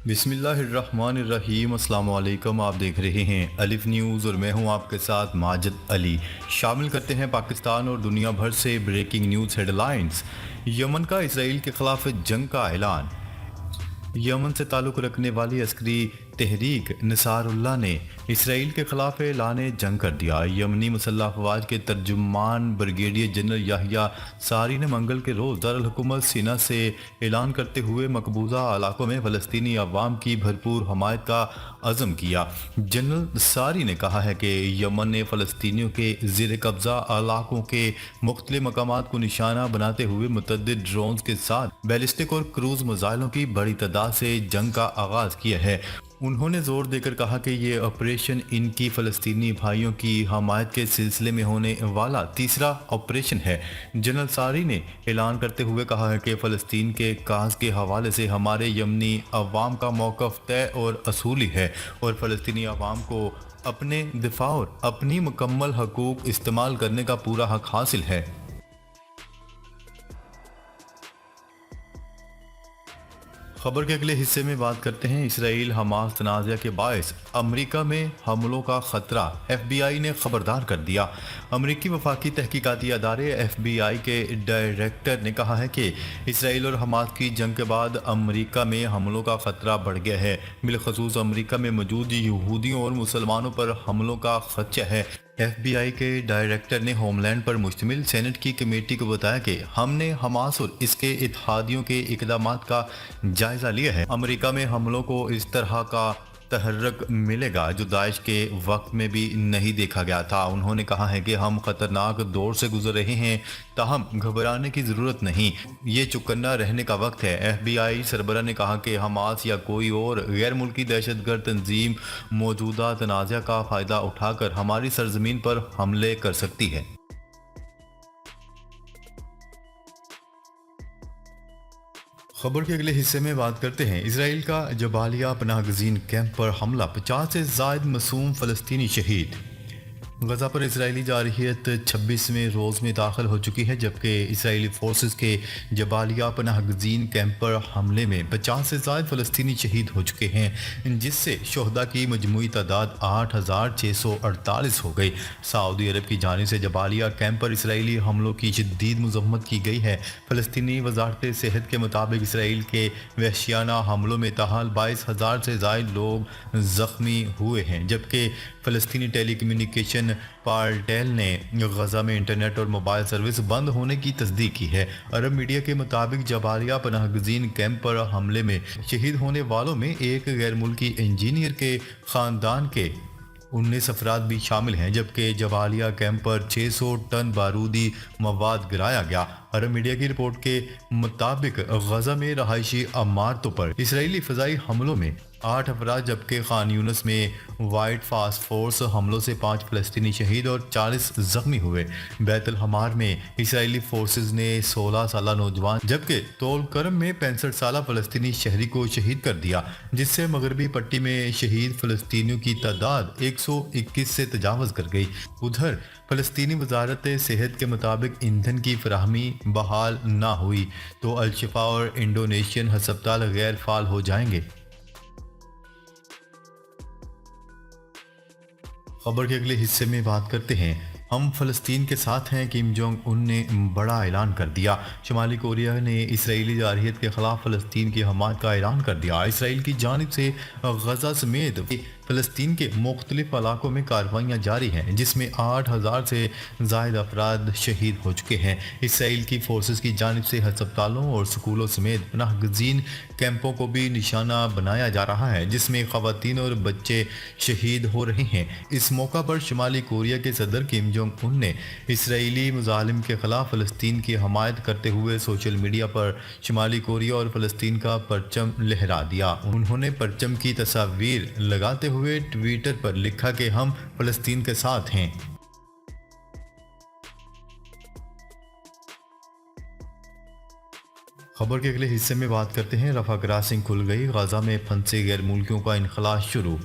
بسم اللہ الرحمن الرحیم۔ السلام علیکم، آپ دیکھ رہے ہیں الف نیوز اور میں ہوں آپ کے ساتھ ماجد علی۔ شامل کرتے ہیں پاکستان اور دنیا بھر سے بریکنگ نیوز ہیڈ لائنز۔ یمن کا اسرائیل کے خلاف جنگ کا اعلان۔ یمن سے تعلق رکھنے والی عسکری تحریک نصار اللہ نے اسرائیل کے خلاف اعلان جنگ کر دیا۔ یمنی مسلح افواج کے ترجمان بریگیڈیئر جنرل یحییٰ ساری نے منگل کے روز دارالحکومت سینا سے اعلان کرتے ہوئے مقبوضہ علاقوں میں فلسطینی عوام کی بھرپور حمایت کا عزم کیا۔ جنرل ساری نے کہا ہے کہ یمن نے فلسطینیوں کے زیر قبضہ علاقوں کے مختلف مقامات کو نشانہ بناتے ہوئے متعدد ڈرونز کے ساتھ بیلسٹک اور کروز میزائلوں کی بڑی تعداد سے جنگ کا آغاز کیا ہے۔ انہوں نے زور دے کر کہا کہ یہ آپریشن ان کی فلسطینی بھائیوں کی حمایت کے سلسلے میں ہونے والا تیسرا آپریشن ہے۔ جنرل ساری نے اعلان کرتے ہوئے کہا ہے کہ فلسطین کے کاز کے حوالے سے ہمارے یمنی عوام کا موقف طے اور اصولی ہے اور فلسطینی عوام کو اپنے دفاع اور اپنی مکمل حقوق استعمال کرنے کا پورا حق حاصل ہے۔ خبر کے اگلے حصے میں بات کرتے ہیں اسرائیل حماس تنازع کے باعث امریکہ میں حملوں کا خطرہ، ایف بی آئی نے خبردار کر دیا۔ امریکی وفاقی تحقیقاتی ادارے ایف بی آئی کے ڈائریکٹر نے کہا ہے کہ اسرائیل اور حماس کی جنگ کے بعد امریکہ میں حملوں کا خطرہ بڑھ گیا ہے، بالخصوص امریکہ میں موجود یہودیوں اور مسلمانوں پر حملوں کا خدشہ ہے۔ ایف بی آئی کے ڈائریکٹر نے ہوم لینڈ پر مشتمل سینٹ کی کمیٹی کو بتایا کہ ہم نے حماس اور اس کے اتحادیوں کے اقدامات کا جائزہ لیا ہے۔ امریکہ میں حملوں کو اس طرح کا تحرک ملے گا جو داعش کے وقت میں بھی نہیں دیکھا گیا تھا۔ انہوں نے کہا ہے کہ ہم خطرناک دور سے گزر رہے ہیں، تاہم گھبرانے کی ضرورت نہیں، یہ چوکنا رہنے کا وقت ہے۔ ایف بی آئی سربراہ نے کہا کہ حماس یا کوئی اور غیر ملکی دہشت گرد تنظیم موجودہ تنازع کا فائدہ اٹھا کر ہماری سرزمین پر حملے کر سکتی ہے۔ خبر کے اگلے حصے میں بات کرتے ہیں اسرائیل کا جبالیہ پناہ گزین کیمپ پر حملہ، 50 سے زائد معصوم فلسطینی شہید۔ غزہ پر اسرائیلی جارحیت 26ویں روز میں داخل ہو چکی ہے، جبکہ اسرائیلی فورسز کے جبالیہ پناہ گزین کیمپ پر حملے میں 50 سے زائد فلسطینی شہید ہو چکے ہیں، جس سے شہداء کی مجموعی تعداد 8648 ہو گئی۔ سعودی عرب کی جانب سے جبالیہ کیمپ پر اسرائیلی حملوں کی شدید مذمت کی گئی ہے۔ فلسطینی وزارت صحت کے مطابق اسرائیل کے وحشیانہ حملوں میں تاحال 22,000 سے زائد لوگ زخمی ہوئے ہیں، جبکہ فلسطینی ٹیلی کمیونیکیشن پارٹل نے غزہ میں انٹرنیٹ اور موبائل سروس بند ہونے کی تصدیق کی ہے۔ عرب میڈیا کے مطابق جبالیہ پناہ گزین کیمپ پر حملے میں شہید ہونے والوں میں ایک غیر ملکی انجینئر کے خاندان کے 19 افراد بھی شامل ہیں، جبکہ جبالیہ کیمپ پر 600 ٹن بارودی مواد گرایا گیا۔ عرب میڈیا کی رپورٹ کے مطابق غزہ میں رہائشی عمارتوں پر اسرائیلی فضائی حملوں میں 8 افراد، جبکہ خان یونس میں وائٹ فاسک فورس حملوں سے 5 فلسطینی شہید اور 40 زخمی ہوئے۔ بیت الحمار میں اسرائیلی فورسز نے 16 سالہ نوجوان جبکہ طول کرم میں 65 سالہ فلسطینی شہری کو شہید کر دیا، جس سے مغربی پٹی میں شہید فلسطینیوں کی تعداد 121 سے تجاوز کر گئی۔ ادھر فلسطینی وزارت صحت کے مطابق ایندھن کی فراہمی بحال نہ ہوئی تو الشفا اور انڈونیشین ہسپتال غیر فعال ہو جائیں گے۔ خبر کے اگلے حصے میں بات کرتے ہیں ہم فلسطین کے ساتھ ہیں، کم جونگ ان نے بڑا اعلان کر دیا۔ شمالی کوریا نے اسرائیلی جارحیت کے خلاف فلسطین کی حمایت کا اعلان کر دیا۔ اسرائیل کی جانب سے غزہ سمیت فلسطین کے مختلف علاقوں میں کارروائیاں جاری ہیں، جس میں 8,000 سے زائد افراد شہید ہو چکے ہیں۔ اسرائیل کی فورسز کی جانب سے ہسپتالوں اور سکولوں سمیت پناہ گزین کیمپوں کو بھی نشانہ بنایا جا رہا ہے، جس میں خواتین اور بچے شہید ہو رہے ہیں۔ اس موقع پر شمالی کوریا کے صدر کم جونگ ان نے اسرائیلی مظالم کے خلاف فلسطین کی حمایت کرتے ہوئے سوشل میڈیا پر شمالی کوریا اور فلسطین کا پرچم لہرا دیا۔ انہوں نے پرچم کی تصاویر لگاتے ہوئے ٹویٹر پر لکھا کہ ہم فلسطین کے ساتھ ہیں۔ خبر کے اگلے حصے میں بات کرتے ہیں رفح کراسنگ کھل گئی، غزہ میں پھنسے غیر ملکیوں کا انخلاء شروع۔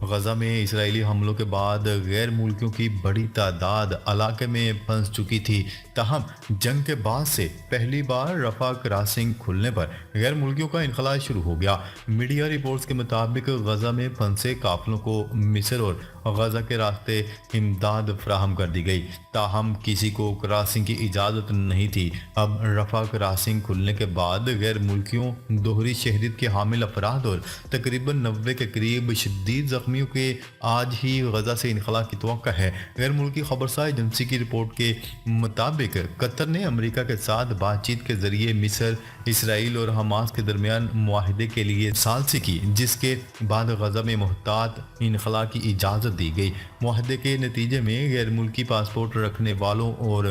غزہ میں اسرائیلی حملوں کے بعد غیر ملکیوں کی بڑی تعداد علاقے میں پھنس چکی تھی، تاہم جنگ کے بعد سے پہلی بار رفح کراسنگ کھلنے پر غیر ملکیوں کا انخلاء شروع ہو گیا۔ میڈیا رپورٹس کے مطابق غزہ میں پھنسے قافلوں کو مصر اور غزہ کے راستے امداد فراہم کر دی گئی، تاہم کسی کو کراسنگ کی اجازت نہیں تھی۔ اب رفح کراسنگ کھلنے کے بعد غیر ملکیوں، دوہری شہریت کے حامل افراد اور تقریباً 90 کے قریب شدید زخمیوں کے آج ہی غزہ سے انخلاء کی توقع ہے۔ غیر ملکی خبرساز ایجنسی کی رپورٹ کے مطابق قطر نے امریکہ کے ساتھ بات چیت کے ذریعے مصر، اسرائیل اور حماس کے درمیان معاہدے کے لیے ثالثی کی، جس کے بعد غزہ میں محتاط انخلاء کی اجازت دی گئی۔ معاہدے کے نتیجے میں غیر ملکی پاسپورٹ رکھنے والوں اور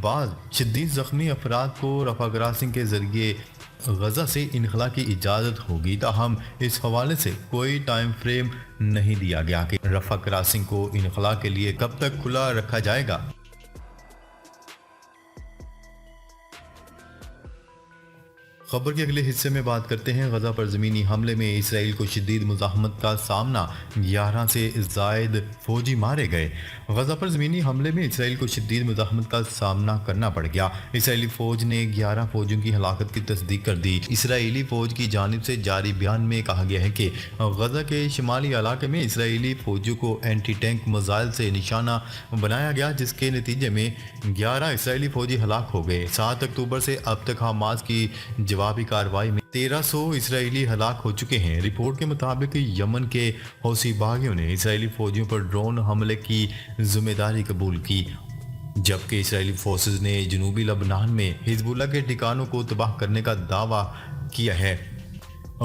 بعض شدید زخمی افراد کو رفح کراسنگ کے ذریعے غزہ سے انخلاء کی اجازت ہوگی، تاہم اس حوالے سے کوئی ٹائم فریم نہیں دیا گیا کہ رفح کراسنگ کو انخلاء کے لیے کب تک کھلا رکھا جائے گا۔ خبر کے اگلے حصے میں بات کرتے ہیں غزہ پر زمینی حملے میں اسرائیل کو شدید مزاحمت کا سامنا، 11 سے زائد فوجی مارے گئے۔ غزہ پر زمینی حملے میں اسرائیل کو شدید مزاحمت کا سامنا کرنا پڑ گیا۔ اسرائیلی فوج نے 11 فوجیوں کی ہلاکت کی تصدیق کر دی۔ اسرائیلی فوج کی جانب سے جاری بیان میں کہا گیا ہے کہ غزہ کے شمالی علاقے میں اسرائیلی فوجیوں کو اینٹی ٹینک میزائل سے نشانہ بنایا گیا، جس کے نتیجے میں 11 اسرائیلی فوجی ہلاک ہو گئے۔ 7 اکتوبر سے اب تک حماس کی جوابی کارروائی میں 1300 اسرائیلی ہلاک ہو چکے ہیں۔ رپورٹ کے مطابق یمن کے حوثی باغیوں نے اسرائیلی فوجیوں پر ڈرون حملے کی ذمہ داری قبول کی، جبکہ اسرائیلی فورسز نے جنوبی لبنان میں حزب اللہ کے ٹھکانوں کو تباہ کرنے کا دعویٰ کیا ہے۔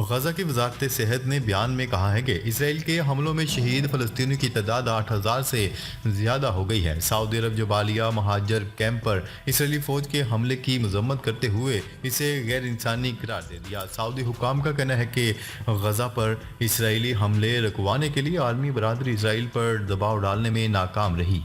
غزہ کی وزارت صحت نے بیان میں کہا ہے کہ اسرائیل کے حملوں میں شہید فلسطینیوں کی تعداد 8000 سے زیادہ ہو گئی ہے۔ سعودی عرب جبالیہ مہاجر کیمپ پر اسرائیلی فوج کے حملے کی مذمت کرتے ہوئے اسے غیر انسانی قرار دے دیا۔ سعودی حکام کا کہنا ہے کہ غزہ پر اسرائیلی حملے رکوانے کے لیے عالمی برادری اسرائیل پر دباؤ ڈالنے میں ناکام رہی۔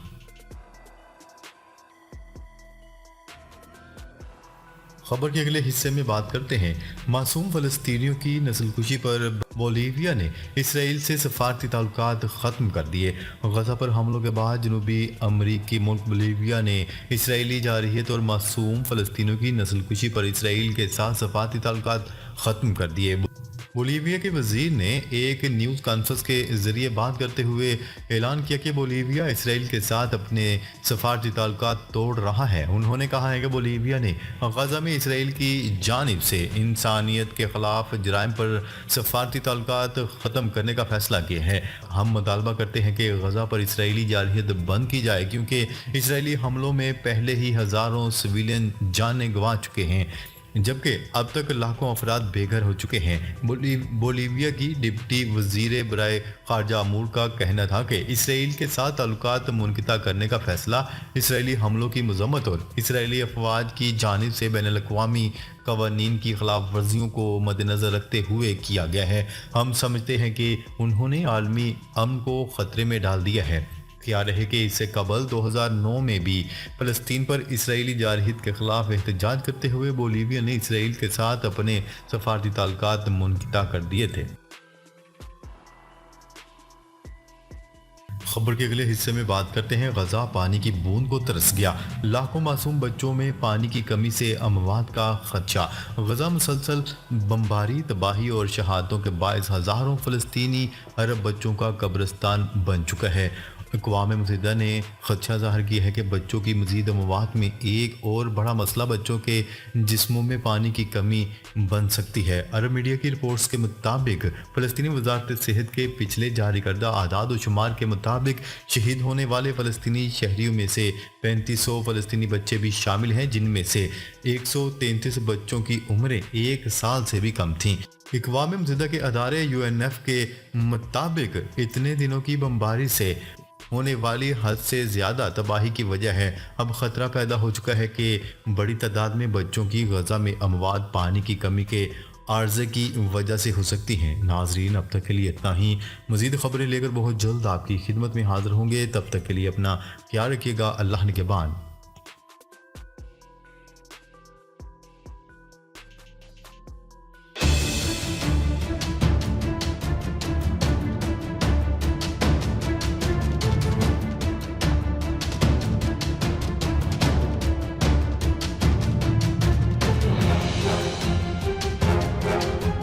خبر کے اگلے حصے میں بات کرتے ہیں معصوم فلسطینیوں کی نسل کشی پر بولیویا نے اسرائیل سے سفارتی تعلقات ختم کر دیے۔ غزہ پر حملوں کے بعد جنوبی امریکی ملک بولیویا نے اسرائیلی جارحیت اور معصوم فلسطینیوں کی نسل کشی پر اسرائیل کے ساتھ سفارتی تعلقات ختم کر دیے۔ بولیویا کے وزیر نے ایک نیوز کانفرنس کے ذریعے بات کرتے ہوئے اعلان کیا کہ بولیویا اسرائیل کے ساتھ اپنے سفارتی تعلقات توڑ رہا ہے۔ انہوں نے کہا ہے کہ بولیویا نے غزہ میں اسرائیل کی جانب سے انسانیت کے خلاف جرائم پر سفارتی تعلقات ختم کرنے کا فیصلہ کیا ہے۔ ہم مطالبہ کرتے ہیں کہ غزہ پر اسرائیلی جارحیت بند کی جائے، کیونکہ اسرائیلی حملوں میں پہلے ہی ہزاروں سویلین جانیں گنوا چکے ہیں، جبکہ اب تک لاکھوں افراد بے گھر ہو چکے ہیں۔ بولیویا کی ڈپٹی وزیر برائے خارجہ امور کا کہنا تھا کہ اسرائیل کے ساتھ تعلقات منقطع کرنے کا فیصلہ اسرائیلی حملوں کی مذمت اور اسرائیلی افواج کی جانب سے بین الاقوامی قوانین کی خلاف ورزیوں کو مد نظر رکھتے ہوئے کیا گیا ہے۔ ہم سمجھتے ہیں کہ انہوں نے عالمی امن کو خطرے میں ڈال دیا ہے۔ خیال ہے کہ اس سے قبل 2009 میں بھی فلسطین پر اسرائیلی جارحیت کے خلاف احتجاج کرتے ہوئے بولیویا نے اسرائیل کے ساتھ اپنے سفارتی تعلقات منقطع کر دیے تھے۔ خبر کے اگلے حصے میں بات کرتے ہیں غزہ پانی کی بوند کو ترس گیا، لاکھوں معصوم بچوں میں پانی کی کمی سے اموات کا خدشہ۔ غزہ مسلسل بمباری، تباہی اور شہادتوں کے باعث ہزاروں فلسطینی عرب بچوں کا قبرستان بن چکا ہے۔ اقوام متحدہ نے خدشہ ظاہر کیا ہے کہ بچوں کی مزید اموات میں ایک اور بڑا مسئلہ بچوں کے جسموں میں پانی کی کمی بن سکتی ہے۔ عرب میڈیا کی رپورٹس کے مطابق فلسطینی وزارت صحت کے پچھلے جاری کردہ اعداد و شمار کے مطابق شہید ہونے والے فلسطینی شہریوں میں سے 3500 فلسطینی بچے بھی شامل ہیں، جن میں سے 133 بچوں کی عمریں 1 سال سے بھی کم تھیں۔ اقوام متحدہ کے ادارے UNF کے مطابق اتنے دنوں کی بمباری سے ہونے والی حد سے زیادہ تباہی کی وجہ ہے۔ اب خطرہ پیدا ہو چکا ہے کہ بڑی تعداد میں بچوں کی غزہ میں اموات پانی کی کمی کے عارضے کی وجہ سے ہو سکتی ہیں۔ ناظرین، اب تک کے لیے اتنا ہی۔ مزید خبریں لے کر بہت جلد آپ کی خدمت میں حاضر ہوں گے، تب تک کے لیے اپنا خیال رکھیے گا۔ اللہ نگہبان۔